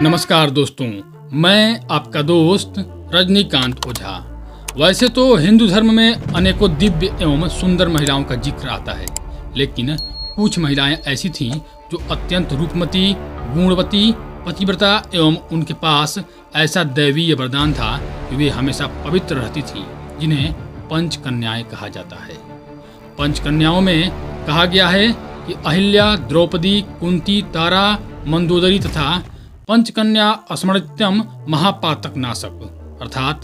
नमस्कार दोस्तों, मैं आपका दोस्त रजनीकांत ओझा। वैसे तो हिंदू धर्म में अनेकों दिव्य एवं सुंदर महिलाओं का जिक्र आता है, लेकिन कुछ महिलाएं ऐसी थीं जो अत्यंत रूपमती, गुणवती, पतिव्रता एवं उनके पास ऐसा दैवीय वरदान था कि वे हमेशा पवित्र रहती थीं, जिन्हें पंचकन्याएं कहा जाता है। पंचकन्याओं में कहा गया है कि अहिल्या, द्रौपदी, कुंती, तारा, मंदोदरी तथा पंचकन्या स्मृत्यम महापातक नाशक अर्थात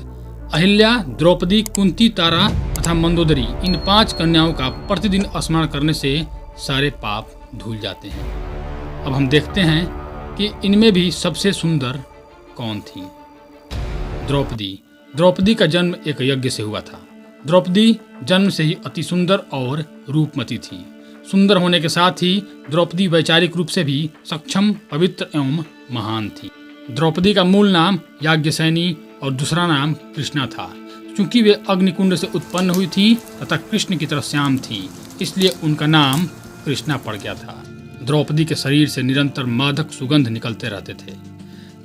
अहिल्या, द्रौपदी, कुंती, तारा तथा मंदोदरी, इन 5 कन्याओं का प्रतिदिन स्मरण करने से सारे पाप धुल जाते हैं। अब हम देखते हैं कि इनमें भी सबसे सुंदर कौन थी। द्रौपदी का जन्म एक यज्ञ से हुआ था। द्रौपदी जन्म से ही अति सुंदर और रूपमती थी। सुंदर होने के साथ ही द्रौपदी वैचारिक रूप से भी सक्षम, पवित्र एवं महान थी। द्रौपदी का मूल नाम याज्ञसेनी और दूसरा नाम कृष्णा था। चूंकि वे अग्निकुंड से उत्पन्न हुई थी तथा कृष्ण की तरह श्याम थी, इसलिए उनका नाम कृष्णा पड़ गया था। द्रौपदी के शरीर से निरंतर मादक सुगंध निकलते रहते थे।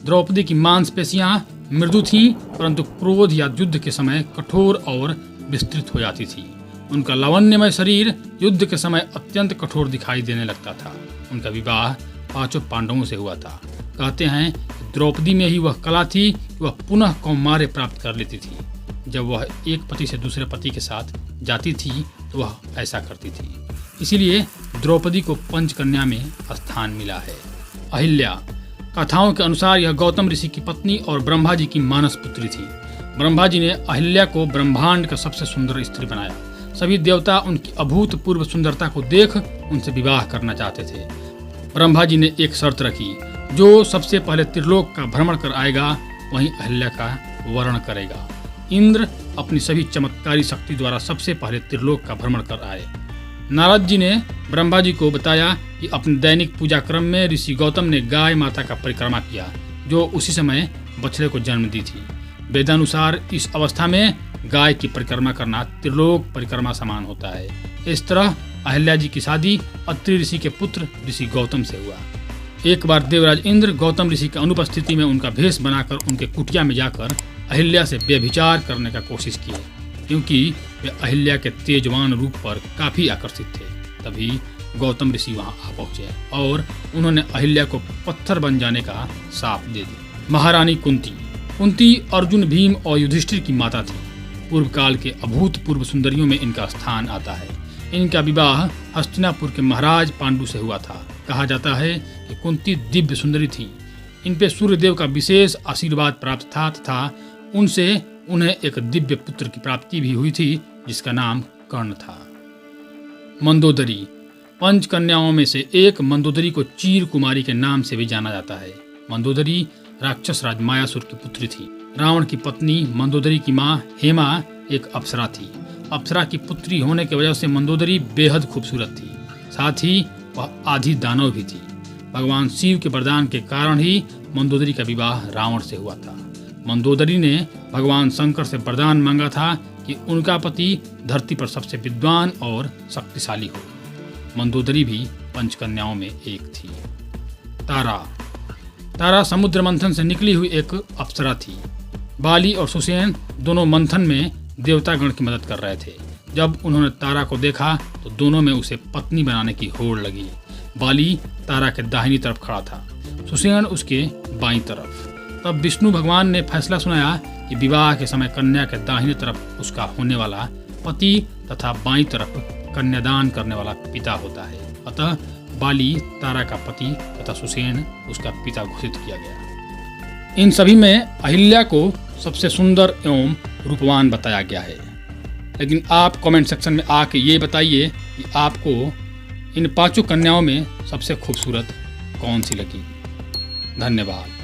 द्रौपदी की मांसपेशियां मृदु थीं, परंतु क्रोध या युद्ध के समय कठोर और विस्तृत हो जाती थी। उनका लावण्यमय शरीर युद्ध के समय अत्यंत कठोर दिखाई देने लगता था। उनका विवाह 5 पांडवों से हुआ था। कहते हैं कि द्रौपदी में ही वह कला थी कि वह पुनः कौमार्य प्राप्त कर लेती थी। जब वह एक पति से दूसरे पति के साथ जाती थी तो वह ऐसा करती थी। इसीलिए द्रौपदी को पंचकन्या में स्थान मिला है। अहिल्या, कथाओं के अनुसार यह गौतम ऋषि की पत्नी और ब्रह्मा जी की मानस पुत्री थी। ब्रह्मा जी ने अहिल्या को ब्रह्मांड का सबसे सुंदर स्त्री बनाया। सभी देवता उनकी अभूतपूर्व सुंदरता को देख उनसे विवाह करना चाहते थे। ब्रह्मा जी ने एक शर्त रखी, जो सबसे पहले त्रिलोक का भ्रमण कर आएगा वहीं अहिल्या का वरण करेगा। इंद्र अपनी सभी चमत्कारी शक्ति द्वारा सबसे पहले त्रिलोक का भ्रमण कर आए। नारद जी ने ब्रह्मा जी को बताया कि अपने दैनिक पूजा क्रम में ऋषि गौतम ने गाय माता का परिक्रमा किया, जो उसी समय बछड़े को जन्म दी थी। वेदानुसार इस अवस्था में गाय की परिक्रमा करना त्रिलोक परिक्रमा समान होता है। इस तरह अहिल्या जी की शादी अत्रि ऋषि के पुत्र ऋषि गौतम से हुआ। एक बार देवराज इंद्र गौतम ऋषि की अनुपस्थिति में उनका भेष बनाकर उनके कुटिया में जाकर अहिल्या से व्यभिचार करने का कोशिश किए, क्योंकि वे अहिल्या के तेजवान रूप पर काफी आकर्षित थे। तभी गौतम ऋषि वहां आ पहुंचे और उन्होंने अहिल्या को पत्थर बन जाने का शाप दे दिया। महारानी कुंती अर्जुन, भीम और युधिष्ठिर की माता थी। पूर्व काल के अभूतपूर्व सुंदरियों में इनका स्थान आता है। इनका विवाह हस्तिनापुर के महाराज पांडु से हुआ था। कहा जाता है कि कुंती दिव्य सुंदरी थी। इन पे सूर्यदेव का विशेष आशीर्वाद प्राप्त था तथा उनसे उन्हें एक दिव्य पुत्र की प्राप्ति भी हुई थी, जिसका नाम कर्ण था। मंदोदरी, पंचकन्याओं में से एक मंदोदरी को चीर कुमारी के नाम से भी जाना जाता है। मंदोदरी राक्षस राज मायासुर की पुत्री थी। रावण की पत्नी मंदोदरी की मां हेमा एक अप्सरा थी। अप्सरा की पुत्री होने की वजह से मंदोदरी बेहद खूबसूरत थी। साथ ही वह आधी दानव भी थी। भगवान शिव के वरदान के कारण ही मंदोदरी का विवाह रावण से हुआ था। मंदोदरी ने भगवान शंकर से वरदान मांगा था कि उनका पति धरती पर सबसे विद्वान और शक्तिशाली हो। मंदोदरी भी पंचकन्याओं में एक थी। तारा समुद्र मंथन से निकली हुई एक अप्सरा थी। बाली और सुसेन दोनों मंथन में देवतागण की मदद कर रहे थे। जब उन्होंने तारा को देखा तो दोनों में उसे पत्नी बनाने की होड़ लगी। बाली तारा के दाहिनी तरफ खड़ा था, सुसेन उसके बाईं तरफ। तब विष्णु भगवान ने फैसला सुनाया कि विवाह के समय कन्या के दाहिनी तरफ उसका होने वाला पति तथा बाईं तरफ कन्यादान करने वाला पिता होता है। अतः बाली तारा का पति तथा सुसेन उसका पिता घोषित किया गया। इन सभी में अहिल्या को सबसे सुंदर एवं रूपवान बताया गया है। लेकिन आप कमेंट सेक्शन में आके ये बताइए कि आपको इन 5 कन्याओं में सबसे खूबसूरत कौन सी लगी। धन्यवाद।